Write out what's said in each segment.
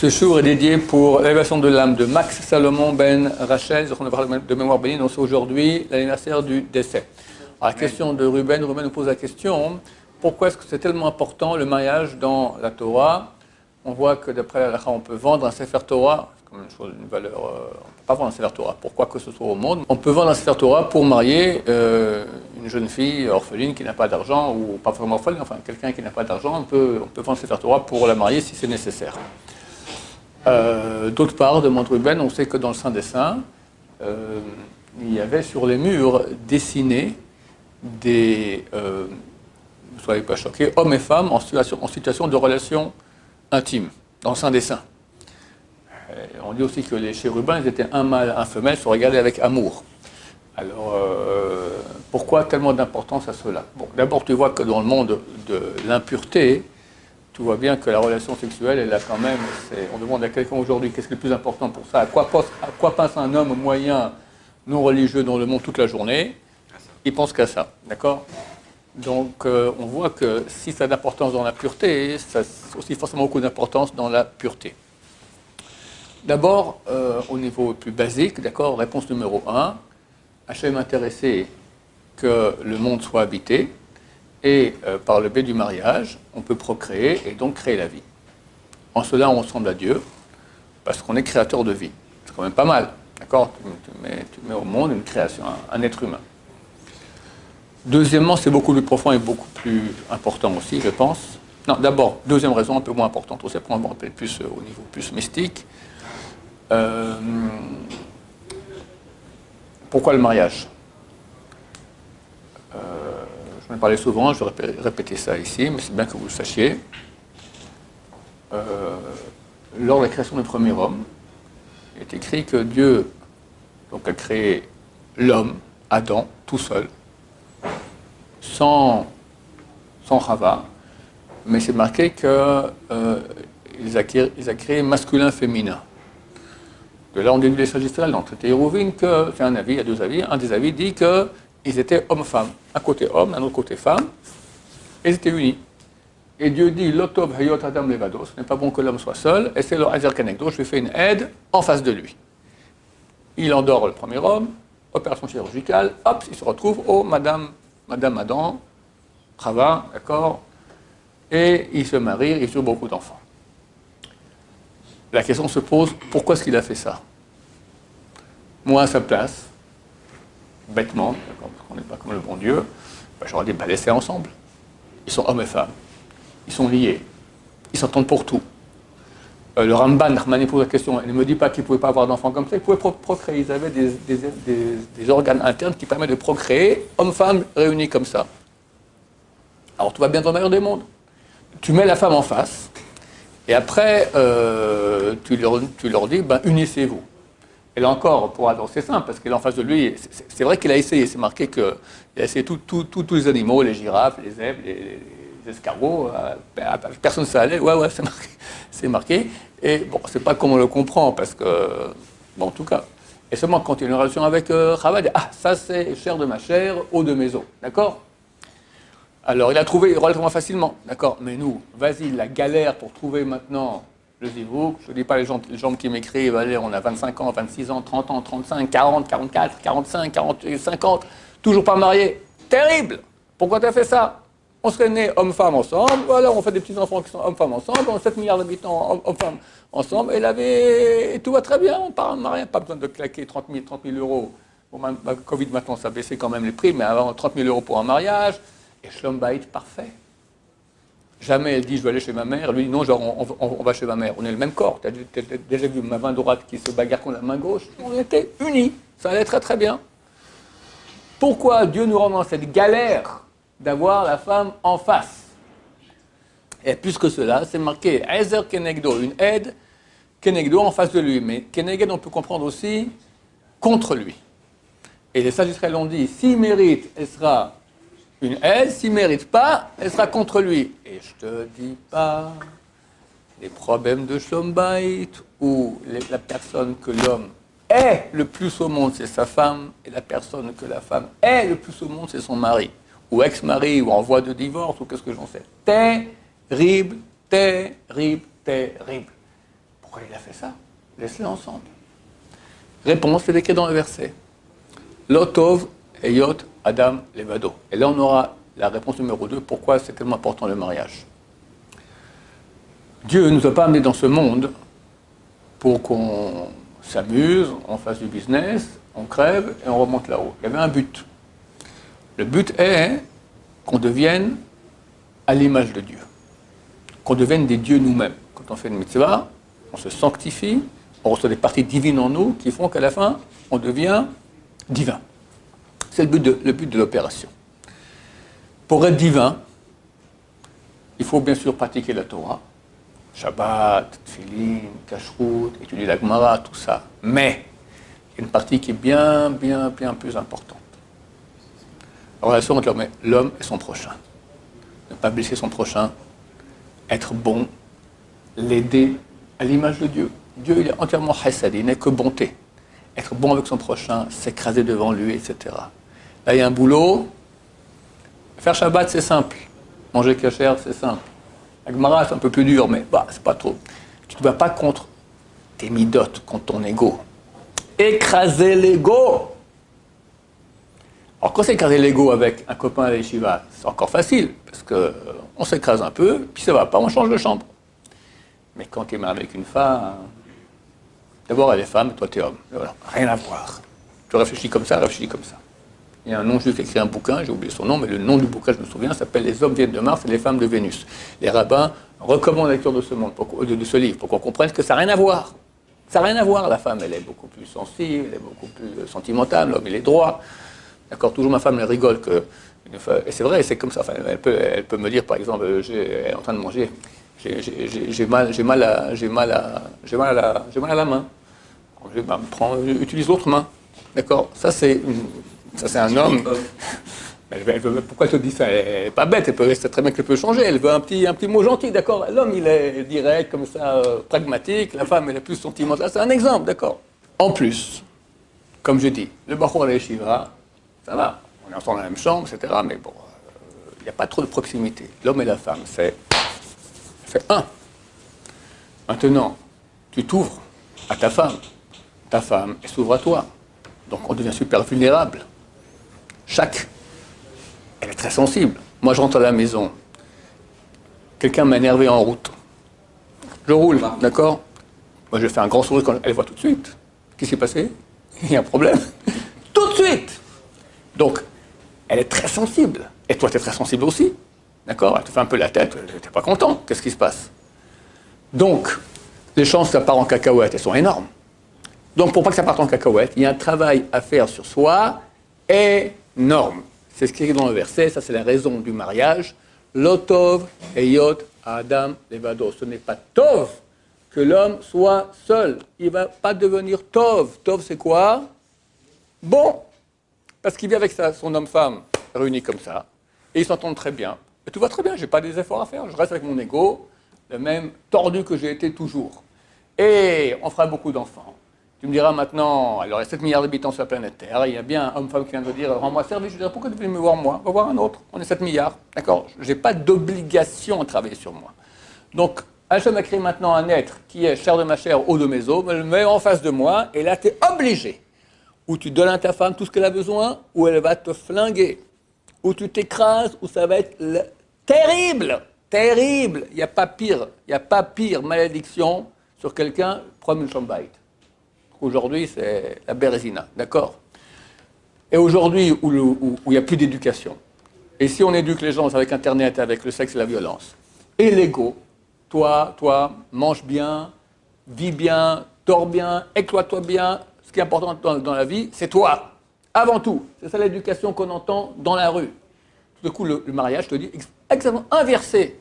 Ce jour est dédié pour l'élévation de l'âme de Max Salomon Ben Rachel. On parle de mémoire bénie, donc c'est aujourd'hui l'anniversaire du décès. Alors, la question de Ruben nous pose la question, pourquoi est-ce que c'est tellement important le mariage dans la Torah? On voit que d'après la Halakha, on peut vendre un Sefer Torah, c'est comme une chose, une valeur, on ne peut pas vendre un Sefer Torah, pourquoi que ce soit au monde. On peut vendre un Sefer Torah pour marier une jeune fille orpheline qui n'a pas d'argent, ou pas vraiment orpheline, enfin quelqu'un qui n'a pas d'argent, on peut vendre un Sefer Torah pour la marier si c'est nécessaire. D'autre part, demande Ruben, on sait que dans le Saint des Saints, il y avait sur les murs dessinés des, ne soyez pas choqués, hommes et femmes en situation de relation intime, dans le Saint des Saints. On dit aussi que les chérubins, ils étaient un mâle, un femelle, se regardaient avec amour. Alors, pourquoi tellement d'importance à cela? Bon, d'abord, tu vois que dans le monde de l'impureté, tu vois bien que la relation sexuelle, elle a quand même, on demande à quelqu'un aujourd'hui qu'est-ce qui est le plus important pour ça, à quoi pense un homme moyen non religieux dans le monde toute la journée, il pense qu'à ça, d'accord? Donc on voit que si ça a d'importance dans la pureté, ça a aussi forcément beaucoup d'importance dans la pureté. D'abord, au niveau plus basique, d'accord, réponse numéro 1, Hachem est intéressé que le monde soit habité, et par le biais du mariage, on peut procréer et donc créer la vie. En cela, on ressemble à Dieu, parce qu'on est créateur de vie. C'est quand même pas mal, d'accord? Tu mets au monde une création, un être humain. Deuxièmement, c'est beaucoup plus profond et beaucoup plus important aussi, je pense. Non, d'abord, deuxième raison, un peu moins importante, aussi après on va rappeler plus au niveau plus mystique. Pourquoi le mariage? J'en ai parlé souvent, je vais répéter ça ici, mais c'est bien que vous le sachiez. Lors de la création du premier homme, il est écrit que Dieu donc, a créé l'homme, Adam, tout seul, sans Chava, mais c'est marqué qu'il a créé masculin-féminin. De là, on déduit les sagittales dans le traité Hérouvin que, c'est un avis, il y a deux avis, un des avis dit qu'ils étaient homme-femme, un côté homme, un autre côté femme, et ils étaient unis. Et Dieu dit, Lotov hayot adam levado, ce n'est pas bon que l'homme soit seul, et c'est le Hazer Kenegdo, je lui fais une aide en face de lui. Il endort le premier homme, opération chirurgicale, hop, il se retrouve au Madame Adam, Chava, d'accord, et il se marie, il a beaucoup d'enfants. La question se pose, pourquoi est-ce qu'il a fait ça? Moi, à sa place, bêtement, parce qu'on n'est pas comme le bon Dieu, j'aurais dit, laissez ensemble. Ils sont hommes et femmes. Ils sont liés. Ils s'entendent pour tout. Le Ramban, Rahmani pose la question, il ne me dit pas qu'ils ne pouvaient pas avoir d'enfants comme ça, ils pouvaient procréer. Ils avaient des organes internes qui permettent de procréer, hommes-femmes réunis comme ça. Alors tout va bien dans le meilleur des mondes. Tu mets la femme en face, et après, tu leur dis, unissez-vous. Et là encore, pour Adam, c'est simple, parce qu'il est en face de lui, c'est vrai qu'il a essayé, c'est marqué qu'il a essayé tous les animaux, les girafes, les zèbres, les escargots, personne ne s'allait, ouais, c'est marqué. Et bon, c'est pas comme on le comprend, parce que, bon, en tout cas, et seulement quand il y a une relation avec Chava, il dit, ça c'est chair de ma chair, eau de mes os, d'accord? Alors, il a trouvé relativement facilement, d'accord? Mais nous, vas-y, la galère pour trouver maintenant le zivouk, je ne dis pas les gens qui m'écrivent, allez, on a 25 ans, 26 ans, 30 ans, 35, 40, 44, 45, 40, 50, toujours pas mariés. Terrible! Pourquoi tu as fait ça? On serait nés hommes-femmes ensemble, voilà, on fait des petits-enfants qui sont hommes-femmes ensemble, on a 7 milliards d'habitants hommes-femmes ensemble, et tout va très bien, on part en mariage, pas besoin de claquer 30 000 euros. Bon, Covid, maintenant, ça a baissé quand même les prix, mais avant, 30 000 euros pour un mariage. Et Shlom Bayit parfait. Jamais elle dit je vais aller chez ma mère, lui dit non, genre on va chez ma mère. On est le même corps. Tu as déjà vu ma main droite qui se bagarre contre la main gauche? On était unis. Ça allait très très bien. Pourquoi Dieu nous rend dans cette galère d'avoir la femme en face? Et plus que cela, c'est marqué Ezer Kenegdo, une aide, Kenegdo en face de lui. Mais Keneged, on peut comprendre aussi contre lui. Et les sages d'Israël ont dit s'il mérite, elle sera une aide, s'il ne mérite pas, elle sera contre lui. Et je te dis pas les problèmes de Shlom Bayit, où la personne que l'homme est le plus au monde, c'est sa femme, et la personne que la femme est le plus au monde, c'est son mari, ou ex-mari, ou en voie de divorce, ou qu'est-ce que j'en sais. Terrible, terrible, terrible. Pourquoi il a fait ça? Laisse-les ensemble. Réponse, c'est écrit dans le verset. Lotov eyot Adam levado. Et là, on aura la réponse numéro 2. Pourquoi c'est tellement important le mariage? Dieu ne nous a pas amenés dans ce monde pour qu'on s'amuse, on fasse du business, on crève et on remonte là-haut. Il y avait un but. Le but est qu'on devienne à l'image de Dieu. Qu'on devienne des dieux nous-mêmes. Quand on fait une mitzvah, on se sanctifie, on reçoit des parties divines en nous qui font qu'à la fin, on devient divin. C'est le but de l'opération. Pour être divin, il faut bien sûr pratiquer la Torah. Shabbat, Tfilin, Kashrut, étudier la Gemara, tout ça. Mais, il y a une partie qui est bien plus importante. La relation entre l'homme et son prochain. Ne pas blesser son prochain, être bon, l'aider à l'image de Dieu. Dieu, il est entièrement chesed, il n'est que bonté. Être bon avec son prochain, s'écraser devant lui, etc. Là, il y a un boulot. Faire Shabbat, c'est simple. Manger kasher, c'est simple. La Gemara, c'est un peu plus dur, mais c'est pas trop. Tu ne te bats pas contre tes midotes, contre ton ego. Écraser l'ego. Alors, quand c'est écraser l'ego avec un copain à l'Yeshiva, c'est encore facile, parce qu'on s'écrase un peu, puis ça va pas, on change de chambre. Mais quand tu es marié avec une femme, d'abord elle est femme, et toi tu es homme. Voilà, rien à voir. Tu réfléchis comme ça, réfléchis comme ça. Il y a un non-juif qui a écrit un bouquin, j'ai oublié son nom, mais le nom du bouquin, je me souviens, s'appelle « Les hommes viennent de Mars et les femmes de Vénus ». Les rabbins recommandent la lecture de ce livre pour qu'on comprenne que ça n'a rien à voir. Ça n'a rien à voir. La femme, elle est beaucoup plus sensible, elle est beaucoup plus sentimentale, l'homme, il est droit. D'accord, toujours ma femme, elle rigole que... Et c'est vrai, c'est comme ça. Enfin, elle peut me dire, par exemple, elle est en train de manger, j'ai mal à la main. Utilise l'autre main. D'accord, ça c'est un homme. Pourquoi elle te dit ça? Elle n'est pas bête, c'est très bien qu'elle peut changer. Elle veut un petit mot gentil, d'accord. L'homme, il est direct, comme ça, pragmatique. La femme, elle est plus sentimentale. C'est un exemple, d'accord. En plus, comme je dis, le Bachour à la Yeshiva, ça va. On est ensemble dans la même chambre, etc. Mais bon, il n'y a pas trop de proximité. L'homme et la femme, c'est un. Maintenant, tu t'ouvres à ta femme elle s'ouvre à toi. Donc on devient super vulnérable. Elle est très sensible. Moi, je rentre à la maison. Quelqu'un m'a énervé en route. Je roule, d'accord? Moi, je fais un grand sourire quand elle voit tout de suite. Qu'est-ce qui s'est passé? Il y a un problème. Tout de suite! Donc, elle est très sensible. Et toi, tu es très sensible aussi. D'accord? Elle te fait un peu la tête. Tu n'es pas content. Qu'est-ce qui se passe? Donc, les chances que ça part en cacahuète, elles sont énormes. Donc, pour pas que ça parte en cacahuète, il y a un travail à faire sur soi énorme. C'est ce qui est dans le verset, ça c'est la raison du mariage. Lotov eyot Adam levado. Ce n'est pas tov que l'homme soit seul. Il ne va pas devenir tov. Tov, c'est quoi? Bon. Parce qu'il vit avec son homme-femme réunis comme ça. Et ils s'entendent très bien. Et tout va très bien, je n'ai pas des efforts à faire. Je reste avec mon ego, le même tordu que j'ai été toujours. Et on fera beaucoup d'enfants. Tu me diras maintenant, alors il y a 7 milliards d'habitants sur la planète Terre, il y a bien un homme-femme qui vient de dire « Rends-moi service », je dirais « Pourquoi tu veux me voir moi? Va voir un autre, on est 7 milliards, d'accord? Je n'ai pas d'obligation à travailler sur moi. » Donc, Hachem a créé maintenant un être qui est chair de ma chair, eau de mes os, me le met en face de moi, et là tu es obligé. Ou tu donnes à ta femme tout ce qu'elle a besoin, ou elle va te flinguer. Ou tu t'écrases, ou ça va être terrible, terrible. Il n'y a pas pire malédiction sur quelqu'un, prendre une chambite. Aujourd'hui, c'est la bérésina, d'accord? Et aujourd'hui, où il n'y a plus d'éducation, et si on éduque les gens avec Internet, avec le sexe et la violence, et l'ego, toi, mange bien, vis bien, dors bien, éclate-toi bien, ce qui est important dans la vie, c'est toi, avant tout. C'est ça l'éducation qu'on entend dans la rue. Tout d'un coup, le mariage te dit exactement inverser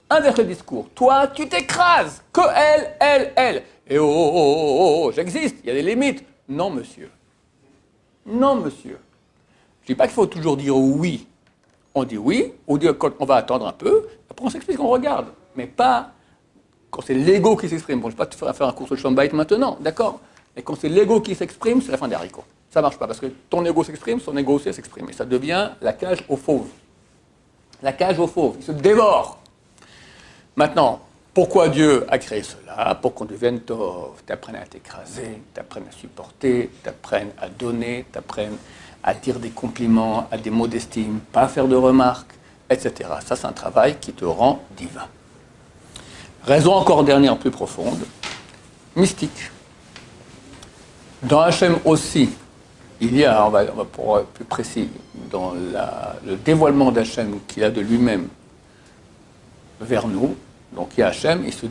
le discours. Toi, tu t'écrases, que elle. Et j'existe, il y a des limites. Non, monsieur. Non, monsieur. Je ne dis pas qu'il faut toujours dire oui. On dit oui, on dit qu'on va attendre un peu, après on s'explique, on regarde. Mais pas quand c'est l'ego qui s'exprime. Bon, je ne vais pas te faire un cours de chambite maintenant, d'accord? Mais quand c'est l'ego qui s'exprime, c'est la fin des haricots. Ça ne marche pas, parce que ton ego s'exprime, son ego aussi s'exprime. Et ça devient la cage aux fauves. La cage aux fauves, il se dévore. Maintenant, Pourquoi Dieu a créé cela? Pour qu'on devienne tov, t'apprennes à t'écraser, t'apprennes à supporter, t'apprennes à donner, t'apprennes à dire des compliments, à des mots d'estime, pas à faire de remarques, etc. Ça, c'est un travail qui te rend divin. Raison encore dernière, plus profonde, mystique. Dans Hachem aussi, il y a, on va pour être plus précis, dans le dévoilement d'Hachem qu'il a de lui-même vers nous. Donc il y a Hachem, il se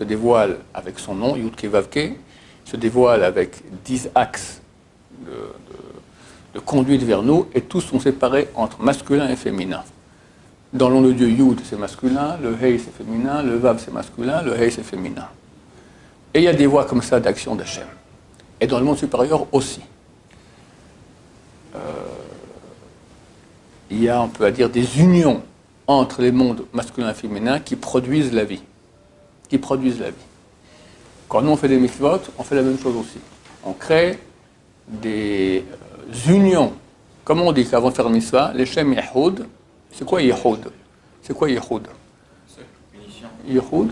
dévoile avec son nom, Yud Ke Vav Ke, il se dévoile avec 10 axes de conduite vers nous, et tous sont séparés entre masculin et féminin. Dans le nom de Dieu, Yud c'est masculin, le Hei c'est féminin, le Vav c'est masculin, le Hei c'est féminin. Et il y a des voies comme ça d'action d'Hachem. Et dans le monde supérieur aussi. Il y a, on peut dire, des unions entre les mondes masculins et féminins qui produisent la vie. Quand nous on fait des mitzvot, on fait la même chose aussi. On crée des unions. Comment on dit qu'avant de faire une mitzvah, les Shem Yehoud, c'est quoi Yehoud? Yehoud,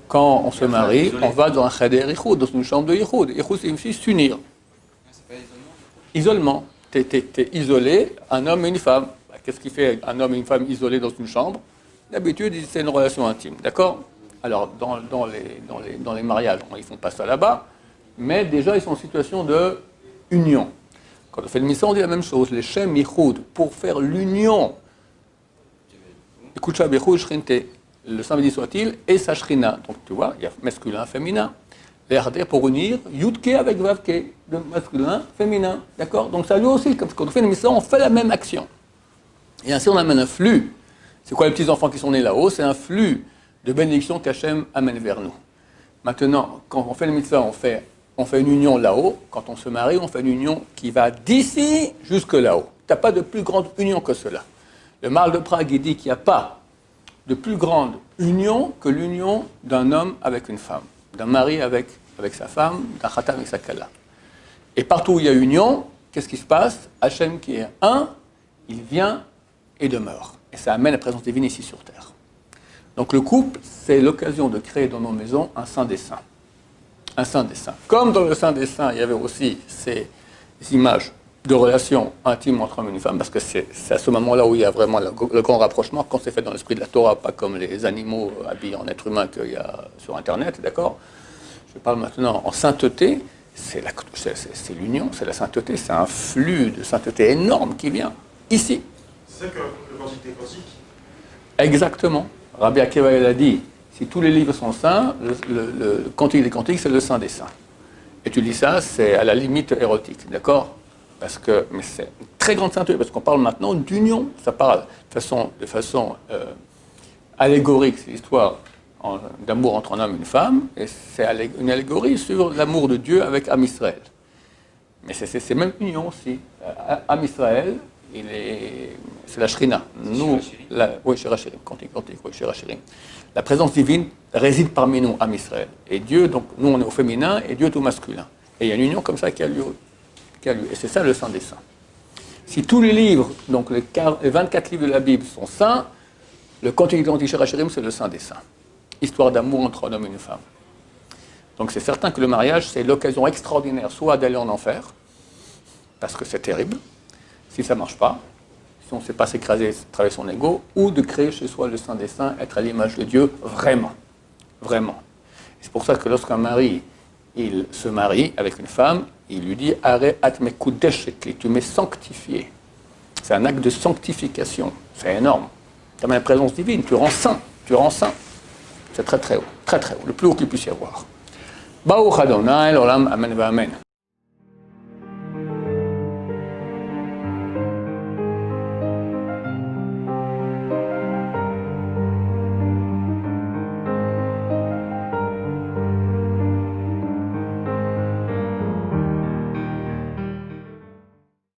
quand on se marie, on va dans un cheder Yehoud, dans une chambre de Yehoud. Yehoud signifie s'unir. C'est pas Isolement. T'es isolé, un homme et une femme. Qu'est-ce qui fait un homme et une femme isolés dans une chambre? D'habitude, c'est une relation intime, d'accord? Alors, dans les mariages, ils ne font pas ça là-bas, mais déjà, ils sont en situation de union. Quand on fait le missa, on dit la même chose, les Shem Yichud, pour faire l'union. Écoute, le samedi soit-il, et sa shrina. Donc, tu vois, il y a masculin, féminin. L'RD pour unir Yudke avec Vavke, de masculin, féminin, d'accord? Donc, ça lui aussi, quand on fait le missa, on fait la même action. Et ainsi, on amène un flux. C'est quoi les petits-enfants qui sont nés là-haut? C'est un flux de bénédictions qu'Hachem amène vers nous. Maintenant, quand on fait le mitzvah, on fait une union là-haut. Quand on se marie, on fait une union qui va d'ici jusque là-haut. Tu n'as pas de plus grande union que cela. Le Maharal de Prague, il dit qu'il n'y a pas de plus grande union que l'union d'un homme avec une femme, d'un mari avec sa femme, d'un khatam avec sa kala. Et partout où il y a union, qu'est-ce qui se passe? Hachem qui est un, il vient et demeure. Et ça amène la présence divine ici sur terre. Donc le couple, c'est l'occasion de créer dans nos maisons un saint des saints. Un saint des saints. Comme dans le saint des saints, il y avait aussi ces images de relations intimes entre homme et une femme, parce que c'est à ce moment-là où il y a vraiment le grand rapprochement, quand c'est fait dans l'esprit de la Torah, pas comme les animaux habillés en être humain qu'il y a sur Internet, d'accord? Je parle maintenant en sainteté, c'est l'union, c'est la sainteté, c'est un flux de sainteté énorme qui vient ici. C'est ça que le Cantique des Cantiques? Exactement. Rabbi Akiva il a dit, si tous les livres sont saints, le Cantique des Cantiques, c'est le saint des saints. Et tu dis ça, c'est à la limite érotique, d'accord? Mais c'est une très grande sainteté, parce qu'on parle maintenant d'union. Ça parle de façon allégorique, c'est l'histoire d'amour entre un homme et une femme, et c'est une allégorie sur l'amour de Dieu avec Am Israël. Mais c'est même union aussi. Am Israël, c'est la Shrina. Nous, oui, Shirachirim, Cantique, oui, Shirachirim. La présence divine réside parmi nous, Am Israël. Et Dieu, donc, nous, on est au féminin, et Dieu est au masculin. Et il y a une union comme ça qui a lieu. Et c'est ça le saint des saints. Si tous les livres, donc les 24 livres de la Bible sont saints, le Cantique des Cantiques Shirachirim, c'est le saint des saints. Histoire d'amour entre un homme et une femme. Donc c'est certain que le mariage, c'est l'occasion extraordinaire, soit d'aller en enfer, parce que c'est terrible, si ça ne marche pas, si on ne sait pas s'écraser, travailler son ego, ou de créer chez soi le saint des saints, être à l'image de Dieu, vraiment. Vraiment. C'est pour ça que lorsqu'un mari, il se marie avec une femme, il lui dit « Are atme kudeshetli » tu m'es sanctifié. C'est un acte de sanctification. C'est énorme. Tu as la présence divine, tu rends saint. C'est très très haut, le plus haut qu'il puisse y avoir. Baruch Adonai, l'olam, amen, amen.